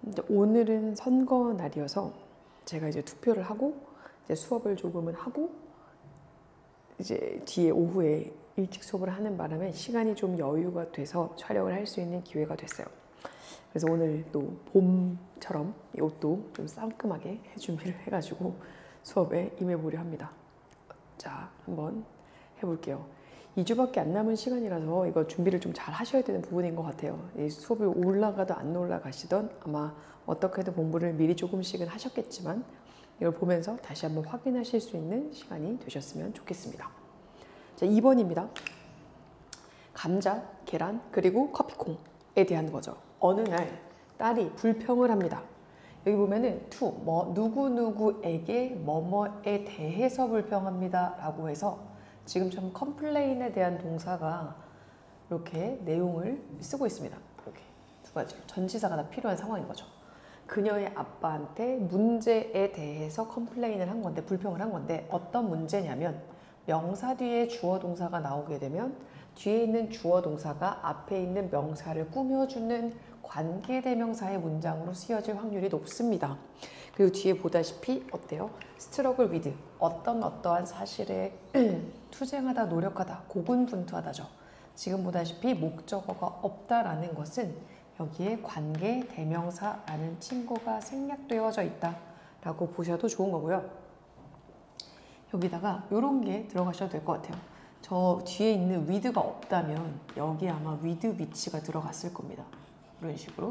이제 오늘은 선거 날이어서 제가 이제 투표를 하고 이제 수업을 조금은 하고 이제 뒤에 오후에 일찍 수업을 하는 바람에 시간이 좀 여유가 돼서 촬영을 할 수 있는 기회가 됐어요. 그래서 오늘 또 봄처럼 이 옷도 좀 상큼하게 준비를 해가지고 수업에 임해보려 합니다. 자, 한번 해볼게요. 2주밖에 안 남은 시간이라서 이거 준비를 좀 잘 하셔야 되는 부분인 것 같아요. 이 수업이 올라가도 안 올라가시던 아마 어떻게든 공부를 미리 조금씩은 하셨겠지만 이걸 보면서 다시 한번 확인하실 수 있는 시간이 되셨으면 좋겠습니다. 자, 2번입니다. 감자, 계란, 그리고 커피콩에 대한 거죠. 어느 날 딸이 불평을 합니다. 여기 보면은 누구누구에게 뭐뭐에 대해서 불평합니다 라고 해서 지금처럼 컴플레인에 대한 동사가 이렇게 내용을 쓰고 있습니다. 이렇게 두 가지 전치사가 다 필요한 상황인 거죠. 그녀의 아빠한테 문제에 대해서 컴플레인을 한 건데, 불평을 한 건데, 어떤 문제냐면 명사 뒤에 주어 동사가 나오게 되면 뒤에 있는 주어 동사가 앞에 있는 명사를 꾸며주는 관계대명사의 문장으로 쓰여질 확률이 높습니다. 그리고 뒤에 보다시피 어때요? struggle with, 어떠한 사실에 투쟁하다, 노력하다, 고군분투하다죠. 지금 보다시피 목적어가 없다라는 것은 여기에 관계대명사라는 친구가 생략되어져 있다라고 보셔도 좋은 거고요. 여기다가 이런 게 들어가셔도 될 것 같아요. 저 뒤에 있는 with가 없다면 여기 아마 with which가 들어갔을 겁니다. 이런 식으로.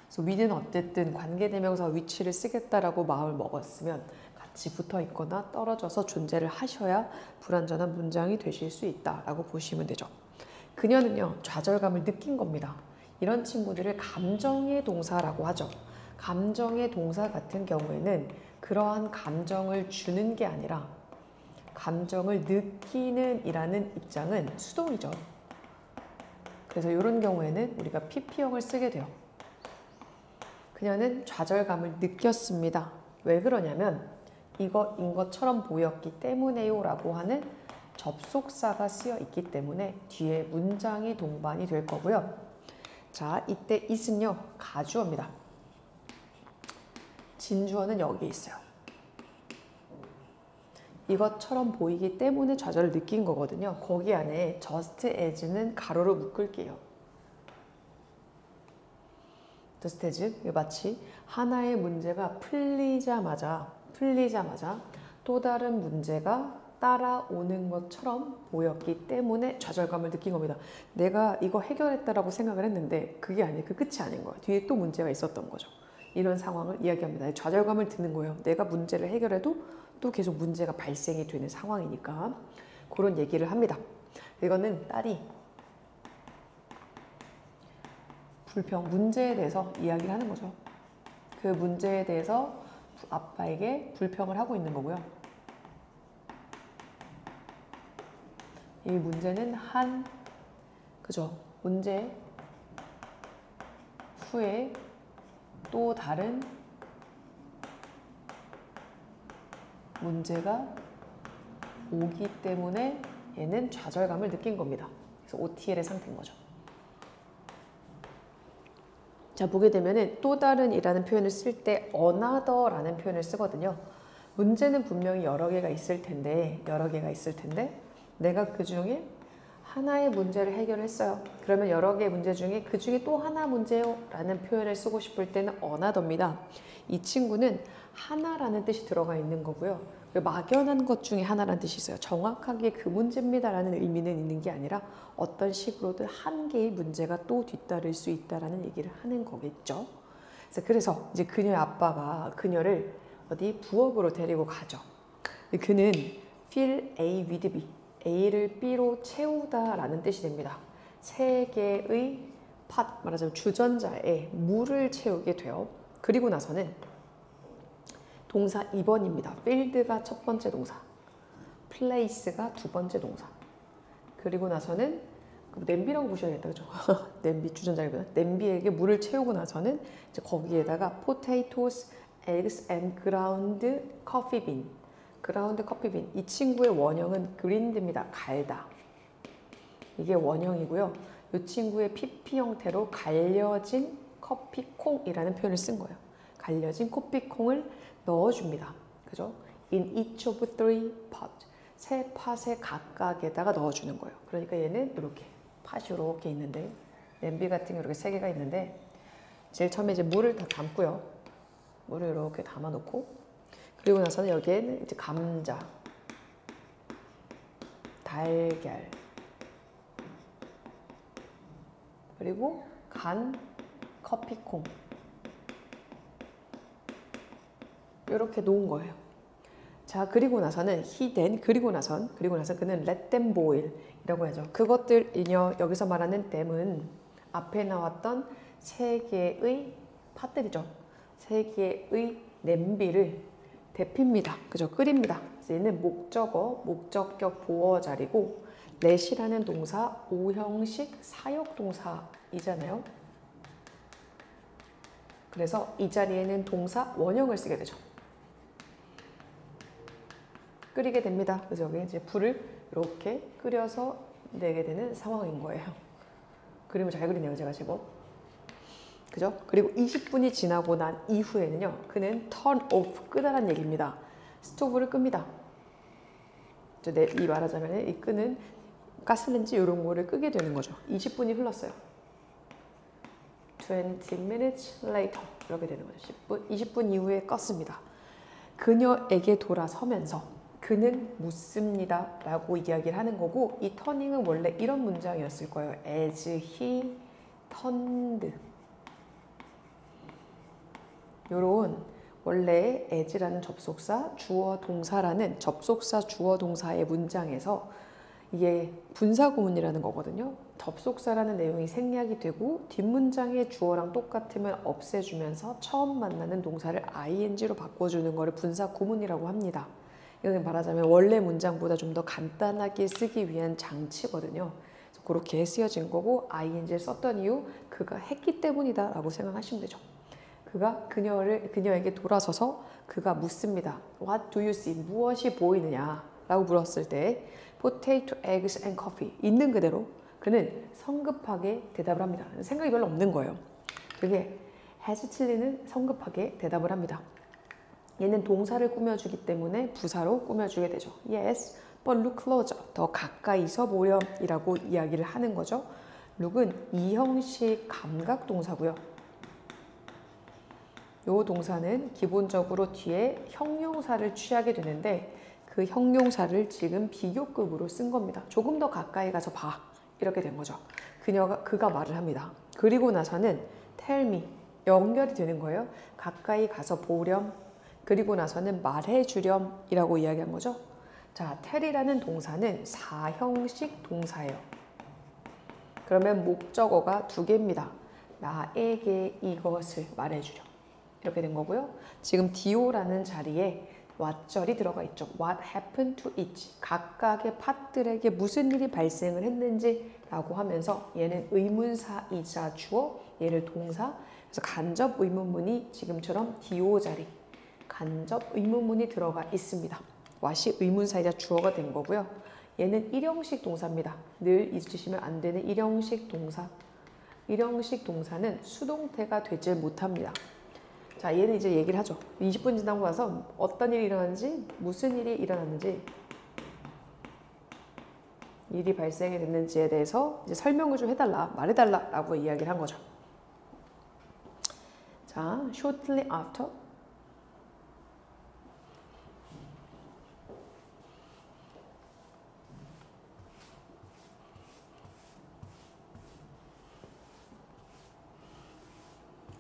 그래서 with는 어쨌든 관계대명사 which를 쓰겠다라고 마음을 먹었으면 같이 붙어 있거나 떨어져서 존재를 하셔야 불완전한 문장이 되실 수 있다라고 보시면 되죠. 그녀는요, 좌절감을 느낀 겁니다. 이런 친구들을 감정의 동사라고 하죠. 감정의 동사 같은 경우에는 그러한 감정을 주는 게 아니라 감정을 느끼는 이라는 입장은 수동이죠. 그래서 이런 경우에는 우리가 PP형을 쓰게 돼요. 그녀는 좌절감을 느꼈습니다. 왜 그러냐면 이것인 것처럼 보였기 때문에요 라고 하는 접속사가 쓰여 있기 때문에 뒤에 문장이 동반이 될 거고요. 자, 이때 is는요, 가주어입니다. 진주어는 여기에 있어요. 이것처럼 보이기 때문에 좌절을 느낀 거거든요. 거기 안에 just as는 가로로 묶을게요. just as, 마치 하나의 문제가 풀리자마자 또 다른 문제가 따라오는 것처럼 보였기 때문에 좌절감을 느낀 겁니다. 내가 이거 해결했다라고 생각을 했는데 그게 아니에요. 그 끝이 아닌 거야. 뒤에 또 문제가 있었던 거죠. 이런 상황을 이야기합니다. 좌절감을 드는 거예요. 내가 문제를 해결해도 또 계속 문제가 발생이 되는 상황이니까 그런 얘기를 합니다. 이거는 딸이 문제에 대해서 이야기를 하는 거죠. 그 문제에 대해서 아빠에게 불평을 하고 있는 거고요. 이 문제는 문제 후에 또 다른 문제가 오기 때문에 얘는 좌절감을 느낀 겁니다. 그래서 OTL의 상태인 거죠. 자, 보게 되면은 또 다른 이라는 표현을 쓸 때 another라는 표현을 쓰거든요. 문제는 분명히 여러 개가 있을 텐데 내가 그 중에 하나의 문제를 해결했어요. 그러면 여러 개의 문제 중에 그 중에 또 하나 문제요 라는 표현을 쓰고 싶을 때는 another입니다. 이 친구는 하나라는 뜻이 들어가 있는 거고요. 막연한 것 중에 하나라는 뜻이 있어요. 정확하게 그 문제입니다 라는 의미는 있는 게 아니라 어떤 식으로든 한 개의 문제가 또 뒤따를 수 있다라는 얘기를 하는 거겠죠. 그래서 이제 그녀의 아빠가 그녀를 어디 부엌으로 데리고 가죠. 그는 fill A with B, A를 B로 채우다 라는 뜻이 됩니다. 세 개의 말하자면 주전자에 물을 채우게 돼요. 그리고 나서는 동사 2번입니다. field가 첫 번째 동사, place가 두 번째 동사. 그리고 나서는 냄비라고 보셔야겠다, 그죠? 냄비, 주전자기보다 냄비에게 물을 채우고 나서는 이제 거기에다가 potatoes, eggs and ground coffee bean. ground coffee bean. 이 친구의 원형은 grind입니다. 갈다. 이게 원형이고요. 이 친구의 PP 형태로 갈려진 커피콩이라는 표현을 쓴 거예요. 갈려진 커피콩을 넣어줍니다. 그죠? In each of three pot. 세 팥의 각각에다가 넣어주는 거예요. 그러니까 얘는 이렇게 팥이 이렇게 있는데, 냄비 같은 게 이렇게 세 개가 있는데, 제일 처음에 이제 물을 다 담고요. 물을 이렇게 담아 놓고, 그리고 나서는 여기에는 이제 감자, 달걀, 그리고 간 커피콩, 이렇게 놓은 거예요. 자, 그리고 나서는 그리고 나서 그는 let them boil 이라고 하죠. 그것들이요, 여기서 말하는 them은 앞에 나왔던 세 개의 팥들이죠. 세 개의 냄비를 데핍니다. 그죠? 끓입니다. 그래서 얘는 목적어, 목적격 보어 자리고, let이라는 동사 5형식 사역 동사이잖아요. 그래서 이 자리에는 동사 원형을 쓰게 되죠. 끓이게 됩니다. 그래서 여기 이제 불을 이렇게 끓여서 내게 되는 상황인 거예요. 그림을 잘 그리네요, 제가 제법. 그죠? 그리고 20분이 지나고 난 이후에는요, 그는 turn off, 끄다란 얘기입니다. 스토브를 끕니다. 이 말하자면 이 끄는 가스렌지 이런 거를 끄게 되는 거죠. 20분이 흘렀어요. 20 minutes later 이렇게 되는 거죠. 20분 이후에 껐습니다. 그녀에게 돌아서면서 그는 묻습니다 라고 이야기를 하는 거고, 이 터닝은 원래 이런 문장이었을 거예요. As he turned. 요런 원래 as라는 접속사, 주어 동사라는 접속사 주어 동사의 문장에서 이게 분사구문이라는 거거든요. 접속사라는 내용이 생략이 되고 뒷문장의 주어랑 똑같으면 없애주면서 처음 만나는 동사를 ing로 바꿔주는 거를 분사구문이라고 합니다. 이건 말하자면 원래 문장보다 좀 더 간단하게 쓰기 위한 장치거든요. 그래서 그렇게 쓰여진 거고, ing를 썼던 이유, 그가 했기 때문이다 라고 생각하시면 되죠. 그가 그녀에게 돌아서서 그가 묻습니다. What do you see? 무엇이 보이느냐? 라고 물었을 때 potato, eggs and coffee 있는 그대로 그는 성급하게 대답을 합니다. 생각이 별로 없는 거예요. 그게 hesitantly는 성급하게 대답을 합니다. 얘는 동사를 꾸며주기 때문에 부사로 꾸며주게 되죠. Yes, but look closer. 더 가까이서 보렴이라고 이야기를 하는 거죠. look은 이형식 감각 동사고요. 이 동사는 기본적으로 뒤에 형용사를 취하게 되는데, 그 형용사를 지금 비교급으로 쓴 겁니다. 조금 더 가까이 가서 봐. 이렇게 된 거죠. 그가 말을 합니다. 그리고 나서는 tell me. 연결이 되는 거예요. 가까이 가서 보렴. 그리고 나서는 말해주렴 이라고 이야기한 거죠. 자, tell이라는 동사는 4형식 동사예요. 그러면 목적어가 2개입니다. 나에게 이것을 말해주렴. 이렇게 된 거고요. 지금 do라는 자리에 what절이 들어가 있죠. What happened to each. 각각의 팥들에게 무슨 일이 발생을 했는지 라고 하면서 얘는 의문사이자 주어, 얘를 동사. 그래서 간접 의문문이 지금처럼 do 자리, 간접 의문문이 들어가 있습니다. what이 의문사이자 주어가 된 거고요. 얘는 일형식 동사입니다. 늘 잊으시면 안 되는 일형식 동사. 일형식 동사는 수동태가 되질 못합니다. 자, 얘는 이제 얘기를 하죠. 20분 지나고 나서 어떤 일이 일어났는지, 무슨 일이 일어났는지, 일이 발생이 됐는지에 대해서 이제 설명을 좀 해달라, 말해달라 라고 이야기를 한 거죠. 자, shortly after.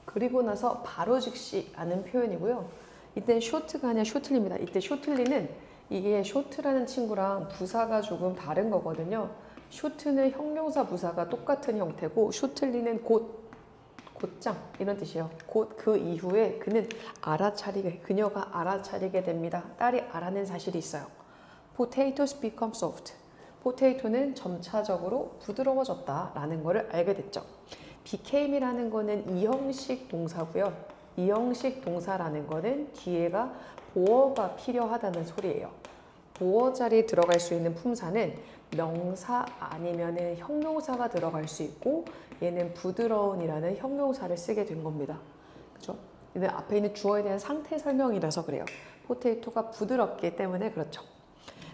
그리고 나서 바로 즉시 라는 표현이고요. 이때 short가 아니라 shortly입니다. 이때 shortly는 이게 short라는 친구랑 부사가 조금 다른 거거든요. short는 형용사 부사가 똑같은 형태고 shortly는 곧장 이런 뜻이에요. 곧 그 이후에 그녀가 알아차리게 됩니다. 딸이 알아낸 사실이 있어요. Potatoes become soft. 포테이토는 점차적으로 부드러워졌다라는 것을 알게 됐죠. became이라는 거는 이형식 동사고요. 이형식 동사라는 거는 뒤에가 보어가 필요하다는 소리예요. 보어 자리에 들어갈 수 있는 품사는 명사 아니면은 형용사가 들어갈 수 있고 얘는 부드러운이라는 형용사를 쓰게 된 겁니다. 그죠? 얘는 앞에 있는 주어에 대한 상태 설명이라서 그래요. 포테이토가 부드럽기 때문에 그렇죠.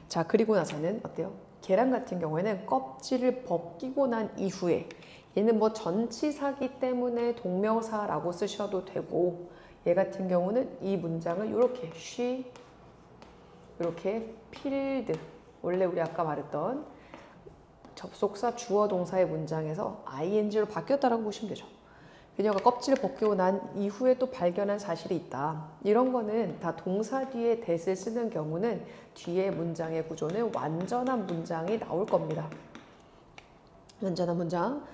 자, 그리고 나서는 어때요? 계란 같은 경우에는 껍질을 벗기고 난 이후에 얘는 뭐 전치사기 때문에 동명사라고 쓰셔도 되고 얘 같은 경우는 이 문장을 이렇게 she 이렇게 peeled 원래 우리 아까 말했던 접속사 주어 동사의 문장에서 ing로 바뀌었다라고 보시면 되죠. 그녀가 껍질을 벗기고 난 이후에 또 발견한 사실이 있다. 이런 거는 다 동사 뒤에 that을 쓰는 경우는 뒤에 문장의 구조는 완전한 문장이 나올 겁니다. 완전한 문장.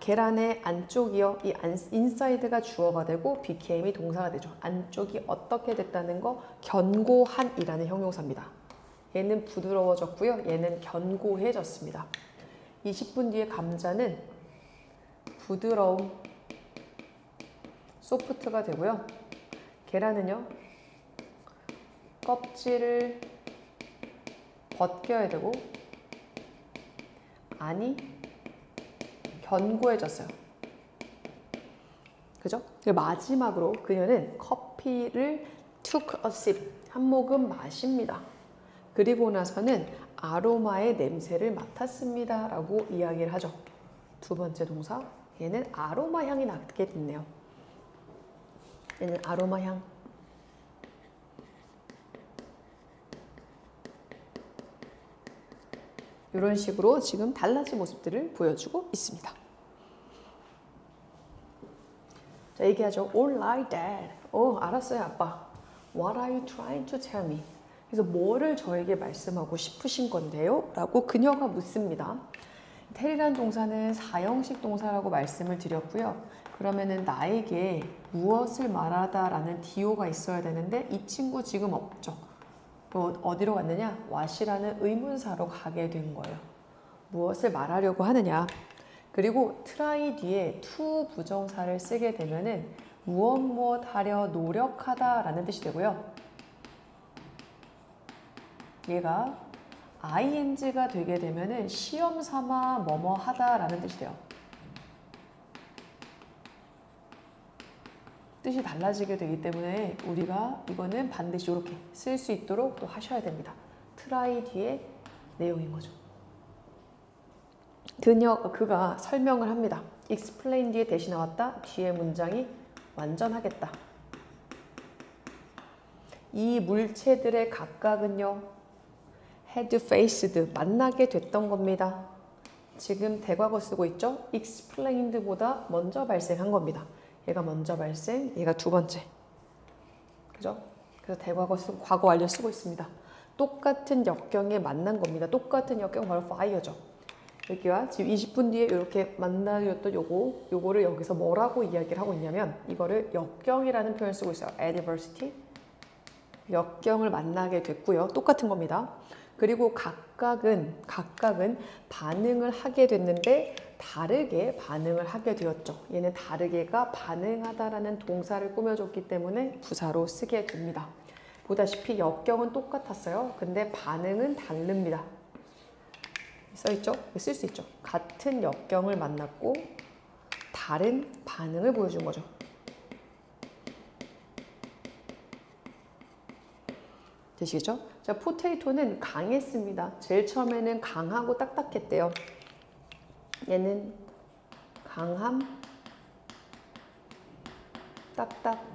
계란의 안쪽이요. 이 inside가 주어가 되고 became이 동사가 되죠. 안쪽이 어떻게 됐다는 거 견고한이라는 형용사입니다. 얘는 부드러워졌고요. 얘는 견고해졌습니다. 20분 뒤에 감자는 부드러움 소프트가 되고요. 계란은요. 껍질을 벗겨야 되고 안이 견고해졌어요. 그죠? 마지막으로 그녀는 커피를 took a sip, 한 모금 마십니다. 그리고 나서는 아로마의 냄새를 맡았습니다 라고 이야기를 하죠. 두 번째 동사, 얘는 아로마 향이 나게 됐네요. 얘는 아로마 향. 이런 식으로 지금 달라진 모습들을 보여주고 있습니다. 자, 얘기하죠. All right, Dad. 알았어요, 아빠. What are you trying to tell me? 그래서 뭐를 저에게 말씀하고 싶으신 건데요? 라고 그녀가 묻습니다. tell이라는 동사는 사형식 동사라고 말씀을 드렸고요. 그러면은 나에게 무엇을 말하다 라는 DO가 있어야 되는데 이 친구 지금 없죠. 또 어디로 갔느냐? what이라는 의문사로 가게 된 거예요. 무엇을 말하려고 하느냐? 그리고 try 뒤에 to 부정사를 쓰게 되면은 무엇 하려 노력하다 라는 뜻이 되고요. 얘가 ing가 되게 되면은 시험 삼아 뭐뭐 하다 라는 뜻이 돼요. 뜻이 달라지게 되기 때문에 우리가 이거는 반드시 이렇게 쓸 수 있도록 또 하셔야 됩니다. try 뒤에 내용인 거죠. 그가 설명을 합니다. explain 뒤에 대시 나왔다. 뒤에 문장이 완전하겠다. 이 물체들의 각각은요. had faced, 만나게 됐던 겁니다. 지금 대과거 쓰고 있죠? explained보다 먼저 발생한 겁니다. 얘가 먼저 발생, 얘가 두 번째. 그죠? 그래서 대과거 쓰고 과거 완료 쓰고 있습니다. 똑같은 역경에 만난 겁니다. 똑같은 역경 바로 fire죠. 여기와 지금 20분 뒤에 이렇게 만나였던 요거를 여기서 뭐라고 이야기를 하고 있냐면 이거를 역경이라는 표현을 쓰고 있어요. adversity. 역경을 만나게 됐고요. 똑같은 겁니다. 그리고 각각은 반응을 하게 됐는데 다르게 반응을 하게 되었죠. 얘는 다르게가 반응하다라는 동사를 꾸며줬기 때문에 부사로 쓰게 됩니다. 보다시피 역경은 똑같았어요. 근데 반응은 다릅니다. 써있죠? 쓸 수 있죠. 같은 역경을 만났고 다른 반응을 보여준 거죠. 되시겠죠? 자, 포테이토는 강했습니다. 제일 처음에는 강하고 딱딱했대요. 얘는 강함, 딱딱,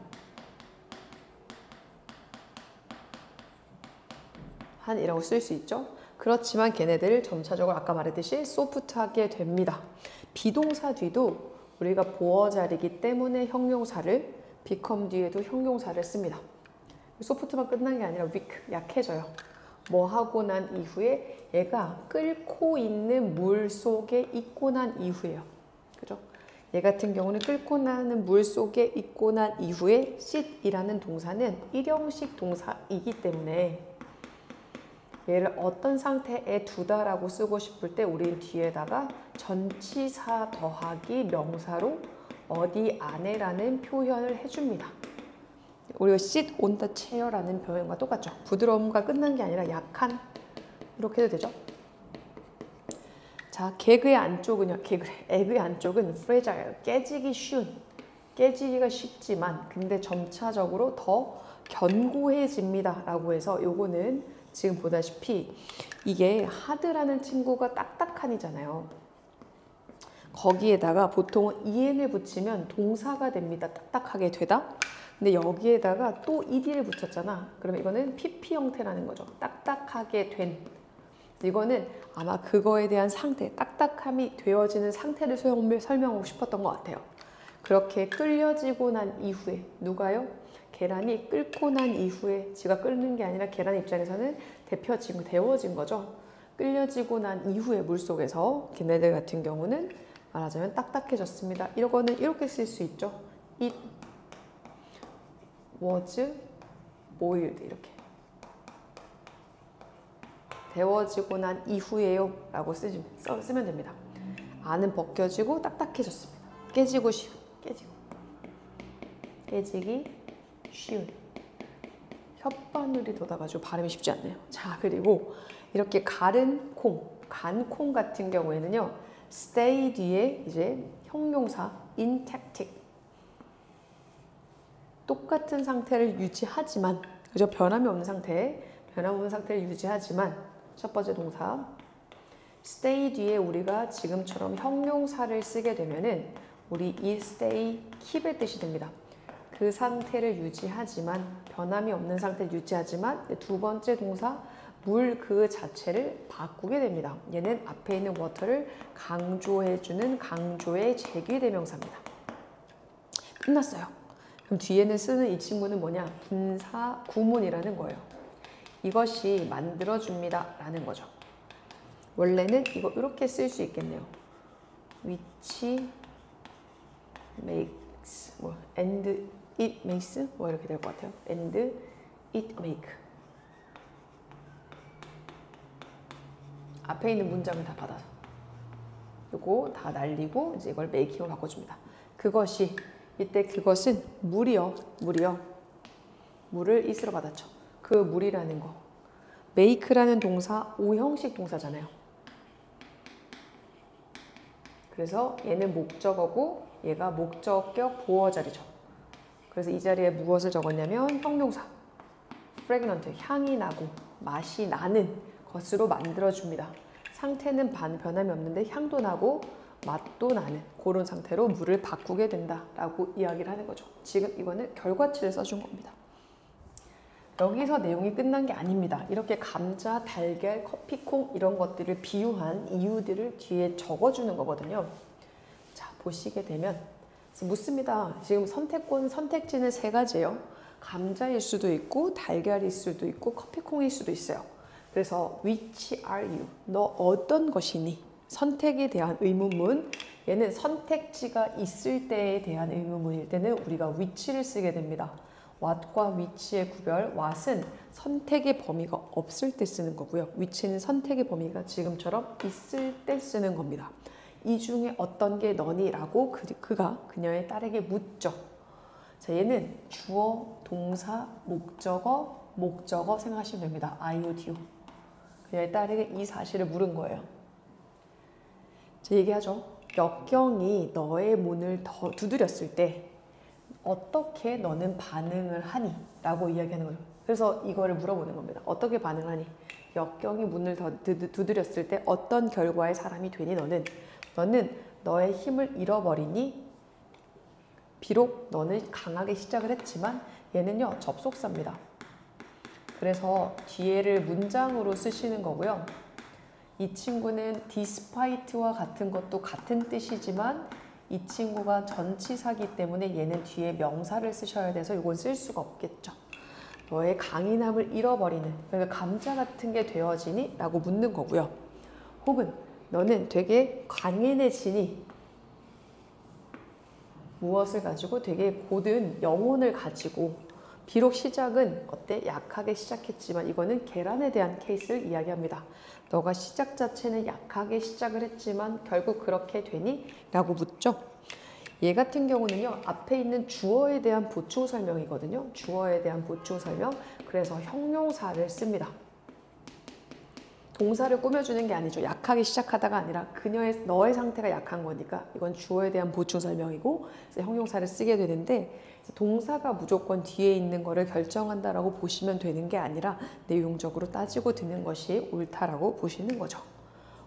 한이라고 쓸 수 있죠. 그렇지만 걔네들 점차적으로 아까 말했듯이 소프트하게 됩니다. 비동사 뒤도 우리가 보어 자리이기 때문에 형용사를 become 뒤에도 형용사를 씁니다. 소프트만 끝난 게 아니라 weak, 약해져요. 뭐 하고 난 이후에 얘가 끓고 있는 물 속에 있고 난 이후에요. 그죠? 얘 같은 경우는 끓고 나는 물 속에 있고 난 이후에 sit이라는 동사는 일형식 동사이기 때문에 얘를 어떤 상태에 두다라고 쓰고 싶을 때 우리는 뒤에다가 전치사 더하기 명사로 어디 안에라는 표현을 해줍니다. 우리가 sit on the chair라는 표현과 똑같죠. 부드러움과 끝난 게 아니라 약한, 이렇게 해도 되죠. 자, 개그의 안쪽은요. 에그의 안쪽은 fragile, 깨지기 쉬운, 깨지기가 쉽지만 근데 점차적으로 더 견고해집니다 라고 해서 요거는 지금 보다시피 이게 hard라는 친구가 딱딱한이잖아요. 거기에다가 보통은 en을 붙이면 동사가 됩니다. 딱딱하게 되다. 근데 여기에다가 또 ed를 붙였잖아. 그러면 이거는 pp 형태라는 거죠. 딱딱하게 된. 이거는 아마 그거에 대한 상태, 딱딱함이 되어지는 상태를 설명하고 싶었던 것 같아요. 그렇게 끓여지고 난 이후에 누가요? 계란이 끓고 난 이후에, 지가 끓는 게 아니라 계란 입장에서는 데워진 거죠. 끓여지고 난 이후에 물속에서 걔네들 같은 경우는 말하자면 딱딱해졌습니다. 이거는 이렇게 쓸 수 있죠. It was boiled 이렇게. 데워지고 난 이후에요 라고 쓰면 됩니다. 안은 벗겨지고 딱딱해졌습니다. 깨지기 쉬운. 혓바늘이 돋아가지고 발음이 쉽지 않네요. 자, 그리고 이렇게 가른 콩, 간 콩 같은 경우에는요, stay 뒤에 이제 형용사 intactic, 똑같은 상태를 유지하지만, 그죠? 변함이 없는 상태를 유지하지만, 첫 번째 동사 stay 뒤에 우리가 지금처럼 형용사를 쓰게 되면은 우리 이 stay, keep의 뜻이 됩니다. 그 상태를 유지하지만, 변함이 없는 상태를 유지하지만 두 번째 동사 물 그 자체를 바꾸게 됩니다. 얘는 앞에 있는 water를 강조해주는 강조의 제귀대명사입니다. 끝났어요. 그럼 뒤에는 쓰는 이 친구는 뭐냐? 분사 구문이라는 거예요. 이것이 만들어줍니다 라는 거죠. 원래는 이거 이렇게 쓸 수 있겠네요. which makes and it makes 이렇게 될 것 같아요. and it make. 앞에 있는 문장을 다 받아서 요거 다 날리고 이제 이걸 make으로 바꿔줍니다. 그것이, 이때 그것은 물이요. 물을 it으로 받았죠. 그 물이라는 거. make라는 동사 오형식 동사잖아요. 그래서 얘는 목적어고 얘가 목적격 보어 자리죠. 그래서 이 자리에 무엇을 적었냐면 형용사 fragrant, 향이 나고 맛이 나는 것으로 만들어줍니다. 상태는 변함이 없는데 향도 나고 맛도 나는 그런 상태로 물을 바꾸게 된다라고 이야기를 하는 거죠. 지금 이거는 결과치를 써준 겁니다. 여기서 내용이 끝난 게 아닙니다. 이렇게 감자, 달걀, 커피콩 이런 것들을 비유한 이유들을 뒤에 적어주는 거거든요. 자, 보시게 되면 묻습니다. 지금 선택지는 세 가지예요. 감자일 수도 있고 달걀일 수도 있고 커피콩일 수도 있어요. 그래서 which are you? 너 어떤 것이니? 선택에 대한 의문문. 얘는 선택지가 있을 때에 대한 의문문일 때는 우리가 which를 쓰게 됩니다. what과 which의 구별. what은 선택의 범위가 없을 때 쓰는 거고요. which는 선택의 범위가 지금처럼 있을 때 쓰는 겁니다. 이 중에 어떤 게 너니? 라고 그가 그녀의 딸에게 묻죠. 자, 얘는 주어, 동사, 목적어 생각하시면 됩니다. I would you. 그녀의 딸에게 이 사실을 물은 거예요. 자, 얘기하죠. 역경이 너의 문을 더 두드렸을 때 어떻게 너는 반응을 하니? 라고 이야기하는 거죠. 그래서 이거를 물어보는 겁니다. 어떻게 반응하니? 역경이 문을 더 두드렸을 때 어떤 결과의 사람이 되니? 너는 너의 힘을 잃어버리니? 비록 너는 강하게 시작을 했지만 얘는요, 접속사입니다. 그래서 뒤에를 문장으로 쓰시는 거고요. 이 친구는 despite와 같은 것도 같은 뜻이지만 이 친구가 전치사기 때문에 얘는 뒤에 명사를 쓰셔야 돼서 이건 쓸 수가 없겠죠. 너의 강인함을 잃어버리는, 그러니까 감자 같은 게 되어지니? 라고 묻는 거고요. 혹은 너는 되게 강인해지니? 무엇을 가지고? 되게 고든 영혼을 가지고, 비록 시작은 어때? 약하게 시작했지만 이거는 계란에 대한 케이스를 이야기합니다. 너가 시작 자체는 약하게 시작을 했지만 결국 그렇게 되니? 라고 묻죠. 얘 같은 경우는요, 앞에 있는 주어에 대한 보충 설명이거든요. 주어에 대한 보충 설명. 그래서 형용사를 씁니다. 동사를 꾸며주는 게 아니죠. 약하게 시작하다가 아니라 너의 상태가 약한 거니까 이건 주어에 대한 보충 설명이고 형용사를 쓰게 되는데, 동사가 무조건 뒤에 있는 거를 결정한다라고 보시면 되는 게 아니라 내용적으로 따지고 드는 것이 옳다라고 보시는 거죠.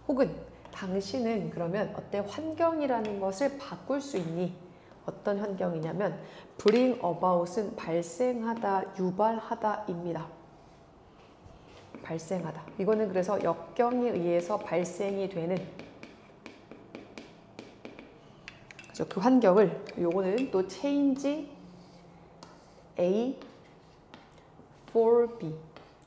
혹은 당신은 그러면 어때 환경이라는 것을 바꿀 수 있니? 어떤 환경이냐면 bring about은 발생하다, 유발하다입니다. 발생하다. 이거는 그래서 역경에 의해서 발생이 되는, 그죠? 그 환경을, 요거는 또 change A for B,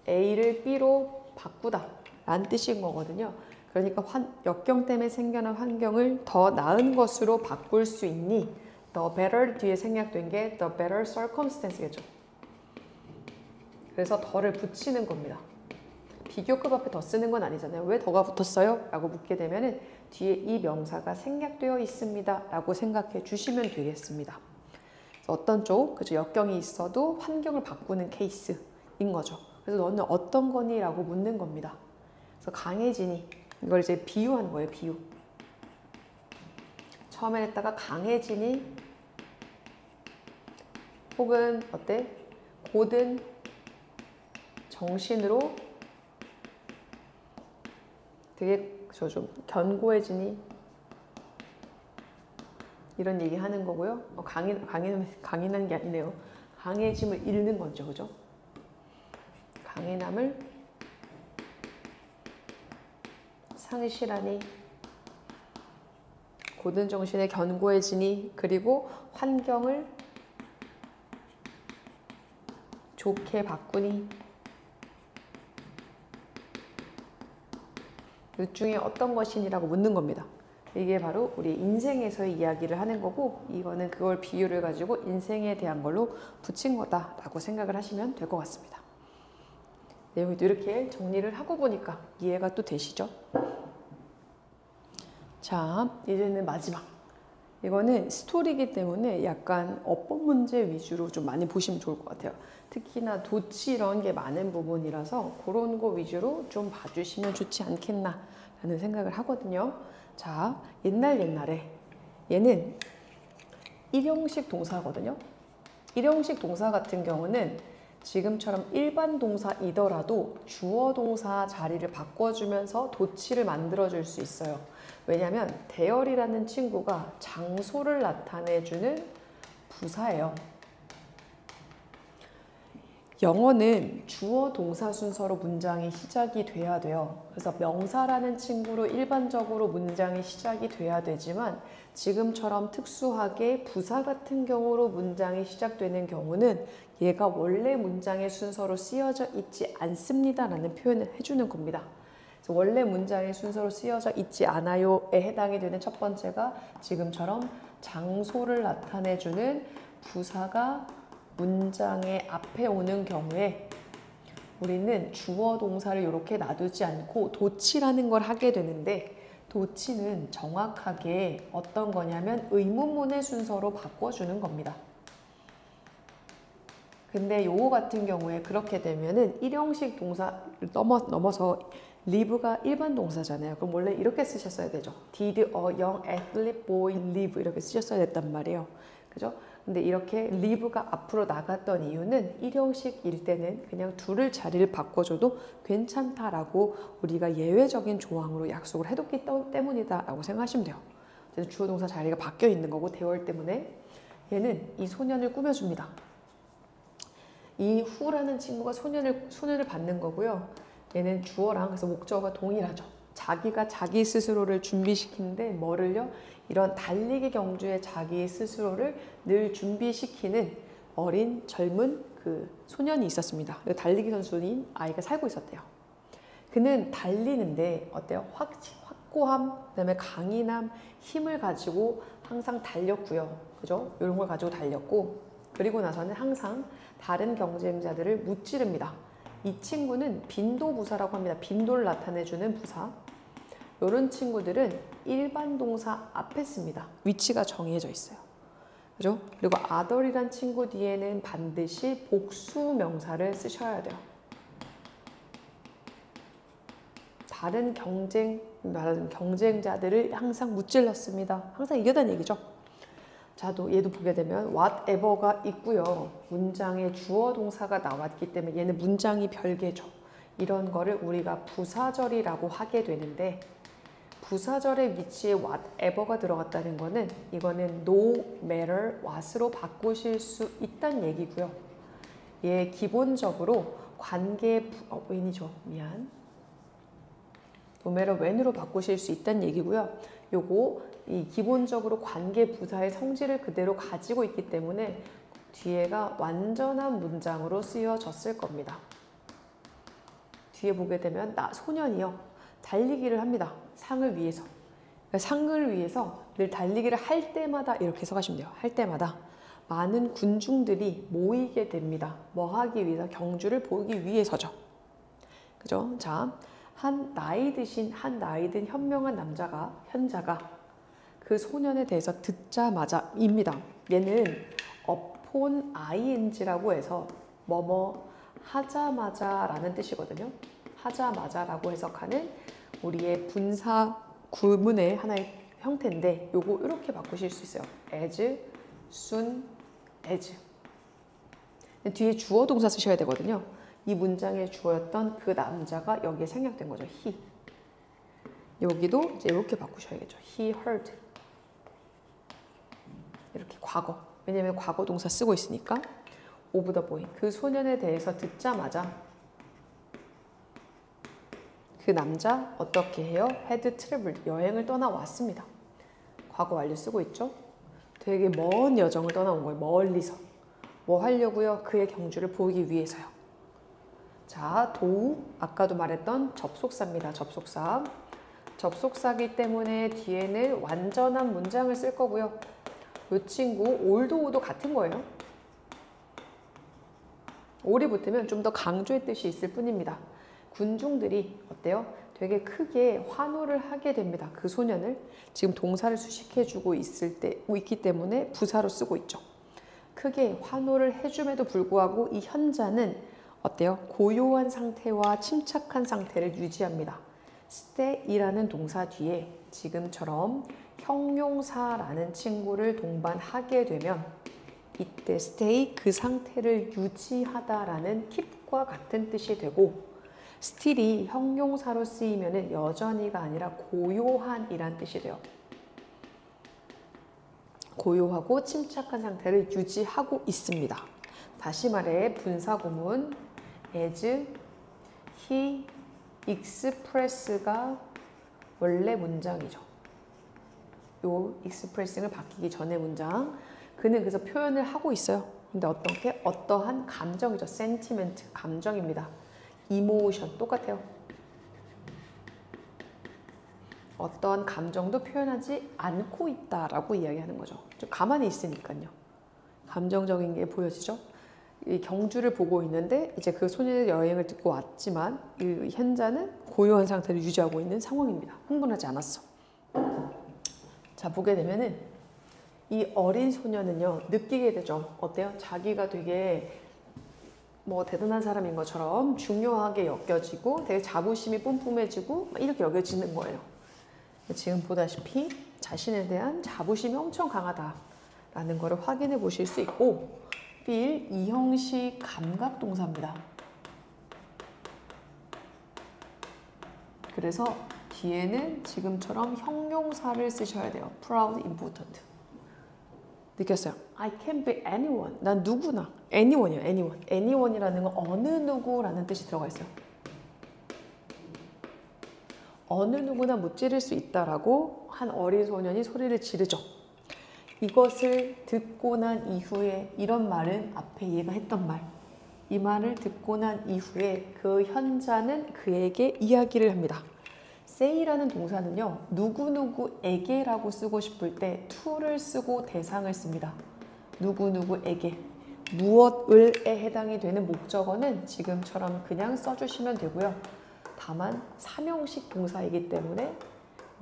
A를 B로 바꾸다 라는 뜻인 거거든요. 그러니까 역경 때문에 생겨난 환경을 더 나은 것으로 바꿀 수 있니? The better 뒤에 생략된 게 the better circumstance겠죠. 그래서 더를 붙이는 겁니다. 비교급 앞에 더 쓰는 건 아니잖아요. 왜 더가 붙었어요? 라고 묻게 되면은 뒤에 이 명사가 생략되어 있습니다 라고 생각해 주시면 되겠습니다. 어떤 쪽, 그죠? 역경이 있어도 환경을 바꾸는 케이스인 거죠. 그래서 너는 어떤 거니? 라고 묻는 겁니다. 그래서 강해지니, 이걸 이제 비유한 거예요. 비유. 처음에 했다가 강해지니, 혹은 어때? 고든 정신으로 되게 좀 견고해지니, 이런 얘기 하는 거고요. 강인한 게 아니네요. 강해짐을 잃는 거죠. 그죠? 강인함을 상실하니, 고든 정신에 견고해지니, 그리고 환경을 좋게 바꾸니, 이 중에 어떤 것이니라고 묻는 겁니다. 이게 바로 우리 인생에서의 이야기를 하는 거고, 이거는 그걸 비유를 가지고 인생에 대한 걸로 붙인 거다라고 생각을 하시면 될 것 같습니다. 내용이 또 이렇게 정리를 하고 보니까 이해가 또 되시죠? 자, 이제는 마지막. 이거는 스토리이기 때문에 약간 어법 문제 위주로 좀 많이 보시면 좋을 것 같아요. 특히나 도치 이런 게 많은 부분이라서 그런 거 위주로 좀 봐주시면 좋지 않겠나라는 생각을 하거든요. 자, 옛날에 얘는 일형식 동사거든요. 일형식 동사 같은 경우는 지금처럼 일반 동사이더라도 주어 동사 자리를 바꿔주면서 도치를 만들어줄 수 있어요. 왜냐하면 대열이라는 친구가 장소를 나타내주는 부사예요. 영어는 주어 동사 순서로 문장이 시작이 돼야 돼요. 그래서 명사라는 친구로 일반적으로 문장이 시작이 돼야 되지만 지금처럼 특수하게 부사 같은 경우로 문장이 시작되는 경우는 얘가 원래 문장의 순서로 쓰여져 있지 않습니다 라는 표현을 해주는 겁니다. 그래서 원래 문장의 순서로 쓰여져 있지 않아요에 해당이 되는 첫 번째가 지금처럼 장소를 나타내주는 부사가 문장의 앞에 오는 경우에 우리는 주어 동사를 이렇게 놔두지 않고 도치라는 걸 하게 되는데, 도치는 정확하게 어떤 거냐면 의문문의 순서로 바꿔주는 겁니다. 근데 요거 같은 경우에 그렇게 되면은 일형식 동사를 넘어서 live가 일반 동사잖아요. 그럼 원래 이렇게 쓰셨어야 되죠. Did a young athlete boy live? 이렇게 쓰셨어야 됐단 말이에요. 그죠? 근데 이렇게 live가 앞으로 나갔던 이유는 일형식일 때는 그냥 둘을 자리를 바꿔줘도 괜찮다라고 우리가 예외적인 조항으로 약속을 해뒀기 때문이다 라고 생각하시면 돼요. 그래서 주어 동사 자리가 바뀌어 있는 거고 대월 때문에 얘는 이 소년을 꾸며줍니다. 이 후라는 친구가 소년을 받는 거고요. 얘는 주어랑 그래서 목적어가 동일하죠. 자기가 자기 스스로를 준비시키는데 뭐를요? 이런 달리기 경주에 자기 스스로를 늘 준비시키는 어린 젊은 그 소년이 있었습니다. 달리기 선수인 아이가 살고 있었대요. 그는 달리는데 어때요? 확고함, 그다음에 강인함, 힘을 가지고 항상 달렸고요. 그죠? 이런 걸 가지고 달렸고, 그리고 나서는 항상 다른 경쟁자들을 무찌릅니다. 이 친구는 빈도부사라고 합니다. 빈도를 나타내주는 부사. 이런 친구들은 일반 동사 앞에 씁니다. 위치가 정해져 있어요. 그죠? 그리고 other이란 친구 뒤에는 반드시 복수 명사를 쓰셔야 돼요. 다른 말하자면 경쟁자들을 항상 무찔렀습니다. 항상 이겨다는 얘기죠. 자, 얘도 보게 되면 whatever가 있고요. 문장에 주어 동사가 나왔기 때문에 얘는 문장이 별개죠. 이런 거를 우리가 부사절이라고 하게 되는데 부사절의 위치에 whatever가 들어갔다는 거는 이거는 no matter what으로 바꾸실 수 있다는 얘기고요. 얘 기본적으로 when이죠. 미안. no matter when으로 바꾸실 수 있다는 얘기고요. 요거 이 기본적으로 관계 부사의 성질을 그대로 가지고 있기 때문에 뒤에가 완전한 문장으로 쓰여졌을 겁니다. 뒤에 보게 되면 소년이요. 달리기를 합니다. 상을 위해서. 그러니까 상을 위해서 늘 달리기를 할 때마다 이렇게 써가시면 돼요. 할 때마다 많은 군중들이 모이게 됩니다. 뭐 하기 위해서? 경주를 보기 위해서죠. 그죠? 자, 나이 든 현명한 현자가 그 소년에 대해서 듣자마자입니다. 얘는 upon ing라고 해서 뭐뭐 하자마자라는 뜻이거든요. 하자마자라고 해석하는 우리의 분사 구문의 하나의 형태인데 요거 이렇게 바꾸실 수 있어요. as, soon as. 뒤에 주어 동사 쓰셔야 되거든요. 이 문장의 주어였던 그 남자가 여기에 생략된 거죠. he. 여기도 이제 이렇게 바꾸셔야겠죠. he heard. 이렇게 과거. 왜냐면 과거 동사 쓰고 있으니까. of the boy. 그 소년에 대해서 듣자마자 그 남자 어떻게 해요? had traveled. 여행을 떠나왔습니다. 과거 완료 쓰고 있죠. 되게 먼 여정을 떠나온 거예요. 멀리서. 뭐 하려고요? 그의 경주를 보기 위해서요. 자, 아까도 말했던 접속사입니다. 접속사. 접속사기 때문에 뒤에는 완전한 문장을 쓸 거고요. 이 친구 올도 같은 거예요. 올이 붙으면 좀 더 강조의 뜻이 있을 뿐입니다. 군중들이 어때요? 되게 크게 환호를 하게 됩니다. 그 소년을 지금 동사를 수식해주고 있기 때문에 부사로 쓰고 있죠. 크게 환호를 해줌에도 불구하고 이 현자는 어때요? 고요한 상태와 침착한 상태를 유지합니다. stay이라는 동사 뒤에 지금처럼 형용사라는 친구를 동반하게 되면 이때 stay 그 상태를 유지하다라는 keep과 같은 뜻이 되고 still이 형용사로 쓰이면 여전히가 아니라 고요한이란 뜻이 돼요. 고요하고 침착한 상태를 유지하고 있습니다. 다시 말해 분사구문 as, he, express가 원래 문장이죠. 요 expressing을 바뀌기 전에 문장. 그는 그래서 표현을 하고 있어요. 근데 어떠한 감정이죠. sentiment, 감정입니다. emotion 똑같아요. 어떠한 감정도 표현하지 않고 있다라고 이야기하는 거죠. 좀 가만히 있으니까요. 감정적인 게 보여지죠. 이 경주를 보고 있는데 이제 그 소년의 여행을 듣고 왔지만 이 현자는 고요한 상태를 유지하고 있는 상황입니다. 흥분하지 않았어. 자, 보게 되면은 이 어린 소년은요 느끼게 되죠. 어때요? 자기가 되게 뭐 대단한 사람인 것처럼 중요하게 여겨지고 되게 자부심이 뿜뿜해지고 이렇게 여겨지는 거예요. 지금 보다시피 자신에 대한 자부심이 엄청 강하다라는 것을 확인해 보실 수 있고 feel 이 형식 감각 동사입니다. 그래서 뒤에는 지금처럼 형용사를 쓰셔야 돼요. proud, important. 느꼈어요? I can be anyone. 난 누구나. anyone이에요. anyone. anyone이라는 건 어느 누구라는 뜻이 들어가 있어요. 어느 누구나 무찌를 수 있다라고 한 어린 소년이 소리를 지르죠. 이것을 듣고 난 이후에 이런 말은 앞에 얘가 했던 말. 이 말을 듣고 난 이후에 그 현자는 그에게 이야기를 합니다. say라는 동사는요. 누구누구에게라고 쓰고 싶을 때 to를 쓰고 대상을 씁니다. 누구누구에게. 무엇을에 해당이 되는 목적어는 지금처럼 그냥 써주시면 되고요. 다만 삼형식 동사이기 때문에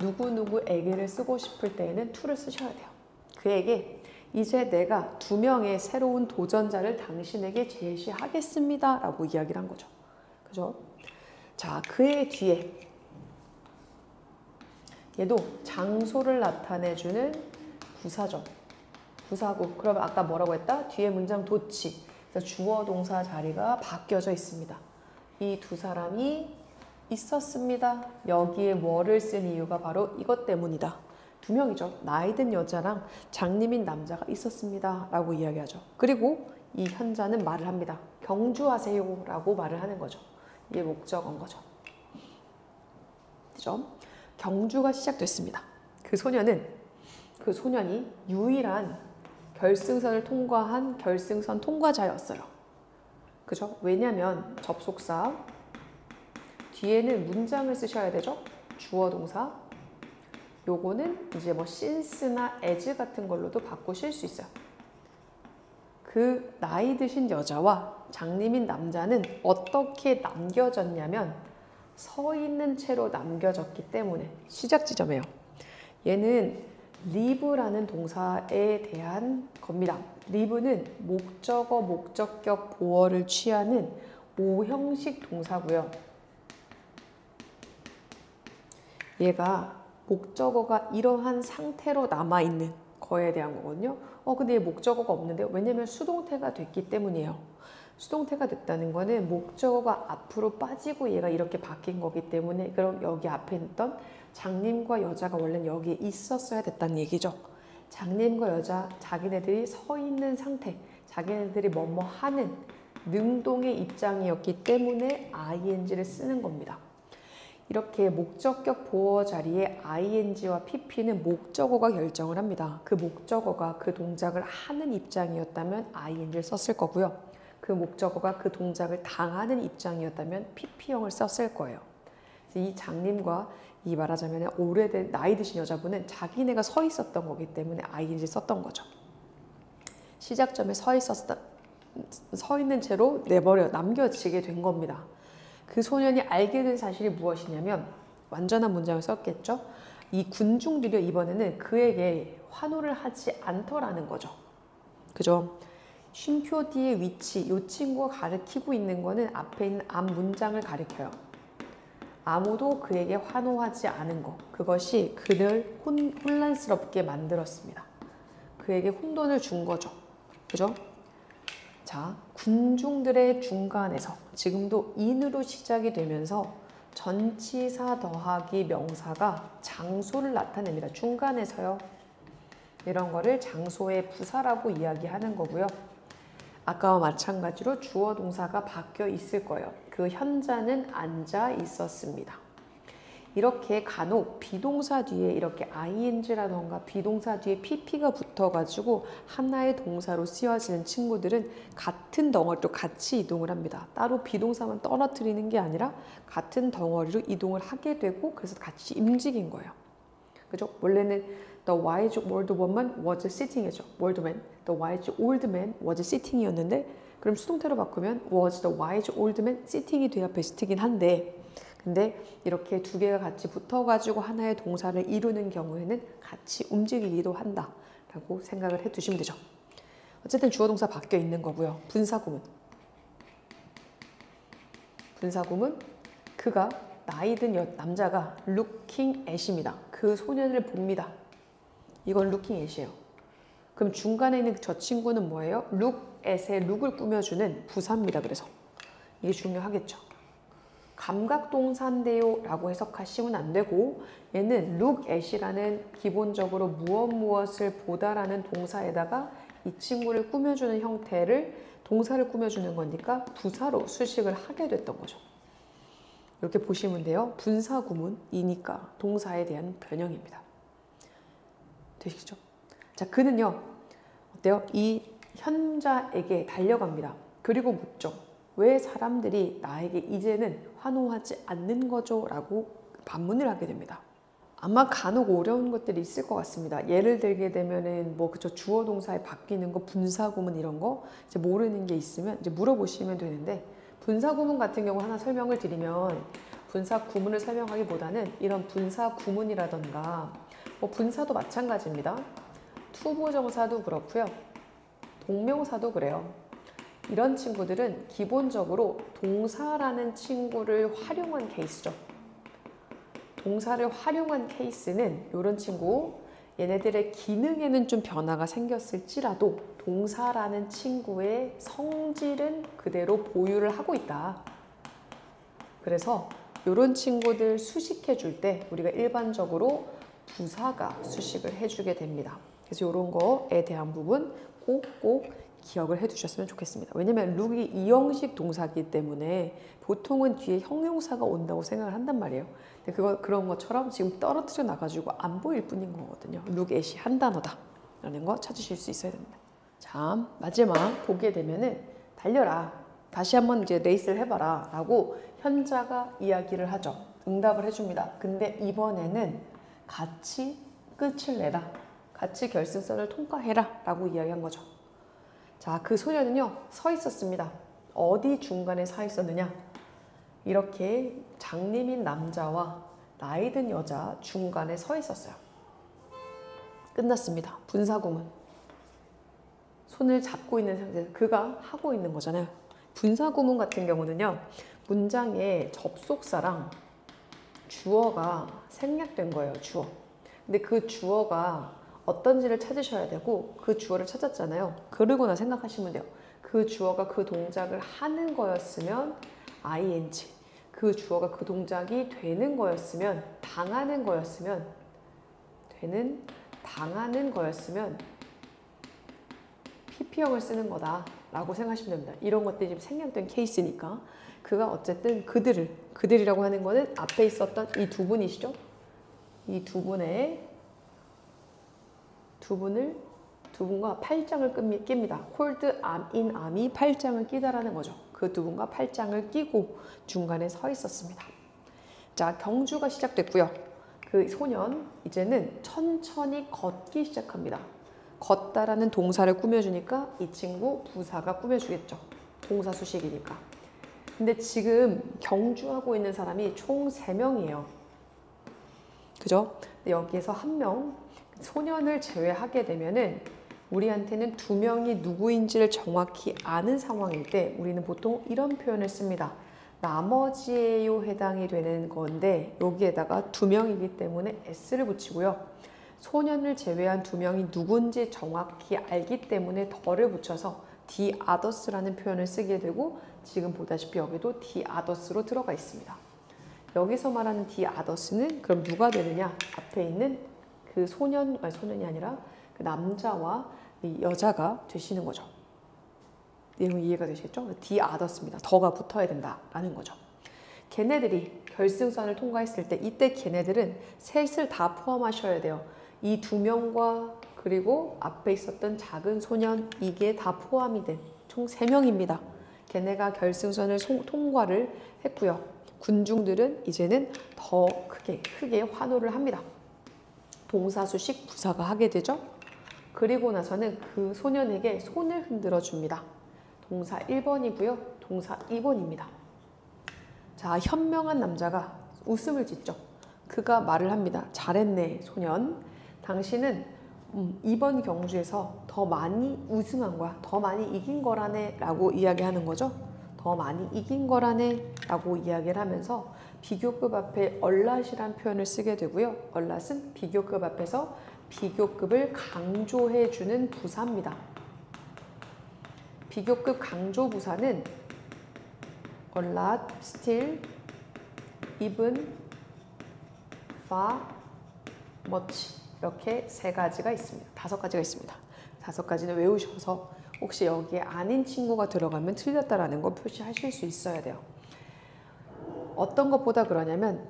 누구누구에게를 쓰고 싶을 때에는 to를 쓰셔야 돼요. 그에게 이제 내가 2명의 새로운 도전자를 당신에게 제시하겠습니다. 라고 이야기를 한 거죠. 그죠? 자, 그의 뒤에 얘도 장소를 나타내주는 부사죠. 부사구. 그러면 아까 뭐라고 했다? 뒤에 문장 도치. 그래서 주어 동사 자리가 바뀌어져 있습니다. 이 두 사람이 있었습니다. 여기에 뭐를 쓴 이유가 바로 이것 때문이다. 2명이죠. 나이 든 여자랑 장님인 남자가 있었습니다. 라고 이야기하죠. 그리고 이 현자는 말을 합니다. 경주하세요. 라고 말을 하는 거죠. 이게 목적어인 거죠. 그죠? 경주가 시작됐습니다. 그 소년이 유일한 결승선을 통과한 결승선 통과자였어요. 그죠? 왜냐면 접속사 뒤에는 문장을 쓰셔야 되죠? 주어 동사. 요거는 이제 뭐 since나 as 같은 걸로도 바꾸실 수 있어요. 그 나이 드신 여자와 장님인 남자는 어떻게 남겨졌냐면 서 있는 채로 남겨졌기 때문에 시작 지점이에요. 얘는 live라는 동사에 대한 겁니다. live는 목적어, 목적격, 보어를 취하는 오형식 동사고요. 얘가 목적어가 이러한 상태로 남아있는 거에 대한 거거든요. 근데 얘 목적어가 없는데요. 왜냐면 수동태가 됐기 때문이에요. 수동태가 됐다는 거는 목적어가 앞으로 빠지고 얘가 이렇게 바뀐 거기 때문에 그럼 여기 앞에 있던 장님과 여자가 원래는 여기에 있었어야 됐다는 얘기죠. 장님과 여자, 자기네들이 서 있는 상태, 자기네들이 뭐뭐 하는 능동의 입장이었기 때문에 ing를 쓰는 겁니다. 이렇게 목적격 보어 자리에 ing와 pp는 목적어가 결정을 합니다. 그 목적어가 그 동작을 하는 입장이었다면 ing를 썼을 거고요. 그 목적어가 그 동작을 당하는 입장이었다면 pp형을 썼을 거예요. 이 장님과 이 말하자면 오래된 나이 드신 여자분은 자기네가 서 있었던 거기 때문에 ing 썼던 거죠. 시작점에 서 있는 채로 남겨지게 된 겁니다. 그 소년이 알게 된 사실이 무엇이냐면 완전한 문장을 썼겠죠. 이 군중들이 이번에는 그에게 환호를 하지 않더라는 거죠. 그죠? 쉼표 뒤의 위치, 이 친구가 가리키고 있는 거는 앞에 있는 앞 문장을 가리켜요. 아무도 그에게 환호하지 않은 것, 그것이 그를 혼란스럽게 만들었습니다. 그에게 혼돈을 준 거죠. 그죠? 자, 군중들의 중간에서 지금도 인으로 시작이 되면서 전치사 더하기 명사가 장소를 나타냅니다. 중간에서요. 이런 거를 장소의 부사라고 이야기하는 거고요. 아까와 마찬가지로 주어 동사가 바뀌어 있을 거예요. 그 현자는 앉아 있었습니다. 이렇게 간혹 비동사 뒤에 이렇게 ing라던가 비동사 뒤에 pp가 붙어가지고 하나의 동사로 쓰여지는 친구들은 같은 덩어리로 같이 이동을 합니다. 따로 비동사만 떨어뜨리는 게 아니라 같은 덩어리로 이동을 하게 되고 그래서 같이 움직인 거예요. 그죠? 원래는 the wise old woman was sitting이죠. old man. The wise old man was sitting이었는데 그럼 수동태로 바꾸면 was the wise old man sitting이 돼야 베스트긴 한데 근데 이렇게 두 개가 같이 붙어가지고 하나의 동사를 이루는 경우에는 같이 움직이기도 한다라고 생각을 해두시면 되죠. 어쨌든 주어 동사 바뀌어 있는 거고요. 분사구문. 분사구문 그가 나이 든 남자가 looking at입니다. 그 소년을 봅니다. 이건 looking at이에요. 그럼 중간에 있는 저 친구는 뭐예요? look at의 look을 꾸며주는 부사입니다. 그래서 이게 중요하겠죠. 감각동사인데요 라고 해석하시면 안 되고 얘는 look at이라는 기본적으로 무엇을 보다라는 동사에다가 이 친구를 꾸며주는 형태를 동사를 꾸며주는 거니까 부사로 수식을 하게 됐던 거죠. 이렇게 보시면 돼요. 분사구문이니까 동사에 대한 변형입니다. 되시죠? 자, 그는요. 어때요? 이 현자에게 달려갑니다. 그리고 묻죠. 왜 사람들이 나에게 이제는 환호하지 않는 거죠? 라고 반문을 하게 됩니다. 아마 간혹 어려운 것들이 있을 것 같습니다. 예를 들게 되면은 그쵸 주어 동사에 바뀌는 거, 분사구문 이런 거 이제 모르는 게 있으면 이제 물어보시면 되는데 분사구문 같은 경우 하나 설명을 드리면 분사구문을 설명하기보다는 이런 분사구문이라던가 분사도 마찬가지입니다. 투부정사도 그렇고요. 동명사도 그래요. 이런 친구들은 기본적으로 동사라는 친구를 활용한 케이스죠. 동사를 활용한 케이스는 이런 친구, 얘네들의 기능에는 좀 변화가 생겼을지라도 동사라는 친구의 성질은 그대로 보유를 하고 있다. 그래서 이런 친구들 수식해 줄 때 우리가 일반적으로 부사가 수식을 해주게 됩니다. 그래서 이런 거에 대한 부분 꼭 기억을 해두셨으면 좋겠습니다. 왜냐면 룩이 이형식 동사이기 때문에 보통은 뒤에 형용사가 온다고 생각을 한단 말이에요. 근데 그런 것처럼 지금 떨어뜨려 나가지고 안 보일 뿐인 거거든요. 룩 앳이 한 단어다 라는 거 찾으실 수 있어야 됩니다. 자, 마지막 보게 되면은 달려라. 다시 한번 이제 레이스를 해봐라 라고 현자가 이야기를 하죠. 응답을 해줍니다. 근데 이번에는 같이 끝을 내라. 같이 결승선을 통과해라 라고 이야기한 거죠. 자, 그 소녀는요 서 있었습니다. 어디 중간에 서 있었느냐, 이렇게 장님인 남자와 나이 든 여자 중간에 서 있었어요. 끝났습니다. 분사구문. 손을 잡고 있는 상태에서 그가 하고 있는 거잖아요. 분사구문 같은 경우는요, 문장의 접속사랑 주어가 생략된 거예요. 주어. 근데 그 주어가 어떤지를 찾으셔야 되고, 그 주어를 찾았잖아요. 그러고나 생각하시면 돼요. 그 주어가 그 동작을 하는 거였으면 ing, 그 주어가 그 동작이 되는 거였으면, 당하는 거였으면, 당하는 거였으면 PP형을 쓰는 거다 라고 생각하시면 됩니다. 이런 것들이 지금 생략된 케이스니까. 그가 어쨌든 그들이라고 하는 거는 앞에 있었던 이 두 분이시죠. 이 두 분과 팔짱을 낍니다. hold in arm이 팔짱을 끼다라는 거죠. 그 두 분과 팔짱을 끼고 중간에 서 있었습니다. 자, 경주가 시작됐고요. 그 소년 이제는 천천히 걷기 시작합니다. 걷다라는 동사를 꾸며주니까 이 친구 부사가 꾸며주겠죠. 동사 수식이니까. 근데 지금 경주하고 있는 사람이 총 3명이에요. 그죠? 근데 여기에서 1명, 소년을 제외하게 되면은 우리한테는 2명이 누구인지를 정확히 아는 상황일 때 우리는 보통 이런 표현을 씁니다. 나머지에요 해당이 되는 건데 여기에다가 2명이기 때문에 s를 붙이고요. 소년을 제외한 2명이 누군지 정확히 알기 때문에 더를 붙여서 the others라는 표현을 쓰게 되고, 지금 보다시피 여기도 the others로 들어가 있습니다. 여기서 말하는 the others는 그럼 누가 되느냐? 앞에 있는 그 소년이 아니라 그 남자와 이 여자가 되시는 거죠. 내용 이해가 되시겠죠? the others입니다. 더가 붙어야 된다라는 거죠. 걔네들이 결승선을 통과했을 때 이때 걔네들은 셋을 다 포함하셔야 돼요. 이 2명과 그리고 앞에 있었던 작은 소년, 이게 다 포함이 된 총 3명입니다. 걔네가 결승선을 통과를 했고요. 군중들은 이제는 더 크게 환호를 합니다. 동사 수식 부사가 하게 되죠. 그리고 나서는 그 소년에게 손을 흔들어 줍니다. 동사 1번이고요. 동사 2번입니다. 자, 현명한 남자가 웃음을 짓죠. 그가 말을 합니다. 잘했네, 소년. 당신은 이번 경주에서 더 많이 우승한 거야. 더 많이 이긴 거라네 라고 이야기하는 거죠. 더 많이 이긴 거라네 라고 이야기를 하면서 비교급 앞에 얼랏이란 표현을 쓰게 되고요. 얼랏은 비교급 앞에서 비교급을 강조해주는 부사입니다. 비교급 강조 부사는 얼랏, still, even, far, much 이렇게 3가지가 있습니다. 5가지가 있습니다. 5가지는 외우셔서 혹시 여기에 아닌 친구가 들어가면 틀렸다라는 거 표시하실 수 있어야 돼요. 어떤 것보다 그러냐면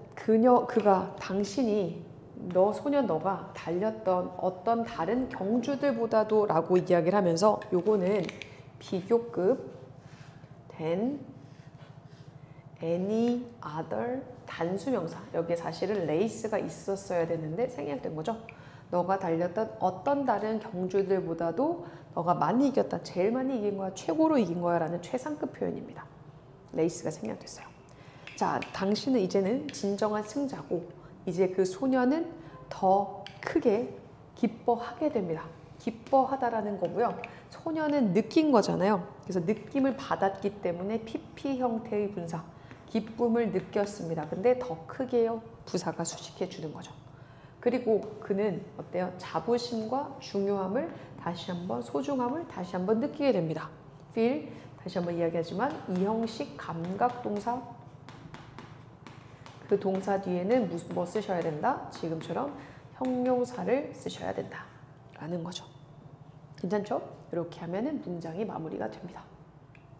당신이 너가 달렸던 어떤 다른 경주들보다도 라고 이야기를 하면서 요거는 비교급 than any other 단수명사, 여기에 사실은 레이스가 있었어야 되는데 생략된 거죠. 너가 달렸던 어떤 다른 경주들보다도 너가 많이 이겼다, 제일 많이 이긴 거야, 최고로 이긴 거야 라는 최상급 표현입니다. 레이스가 생략됐어요. 자, 당신은 이제는 진정한 승자고 이제 그 소녀는 더 크게 기뻐하게 됩니다. 기뻐하다라는 거고요. 소녀는 느낀 거잖아요. 그래서 느낌을 받았기 때문에 PP 형태의 분사. 기쁨을 느꼈습니다. 근데 더 크게요. 부사가 수식해 주는 거죠. 그리고 그는 어때요? 자부심과 중요함을 다시 한번, 소중함을 다시 한번 느끼게 됩니다. feel, 다시 한번 이야기하지만 이 형식 감각동사, 그 동사 뒤에는 뭐 쓰셔야 된다? 지금처럼 형용사를 쓰셔야 된다 라는 거죠. 괜찮죠? 이렇게 하면은 문장이 마무리가 됩니다.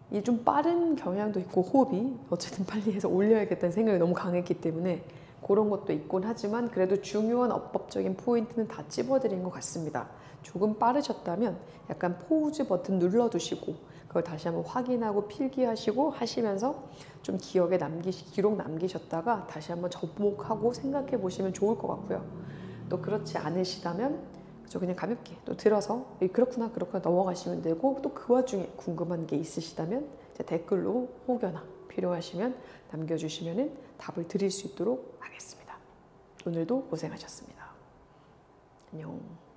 이게 좀 빠른 경향도 있고 호흡이 어쨌든 빨리 해서 올려야겠다는 생각이 너무 강했기 때문에 그런 것도 있곤 하지만 그래도 중요한 어법적인 포인트는 다 찝어드린 것 같습니다. 조금 빠르셨다면 약간 포즈 버튼 눌러두시고 그걸 다시 한번 확인하고 필기하시고 하시면서 좀 기록 남기셨다가 다시 한번 접목하고 생각해 보시면 좋을 것 같고요. 또 그렇지 않으시다면 그냥 가볍게 또 들어서 그렇구나 넘어가시면 되고 또 그 와중에 궁금한 게 있으시다면 댓글로 혹여나 필요하시면 남겨주시면 답을 드릴 수 있도록 하겠습니다. 오늘도 고생하셨습니다. 안녕.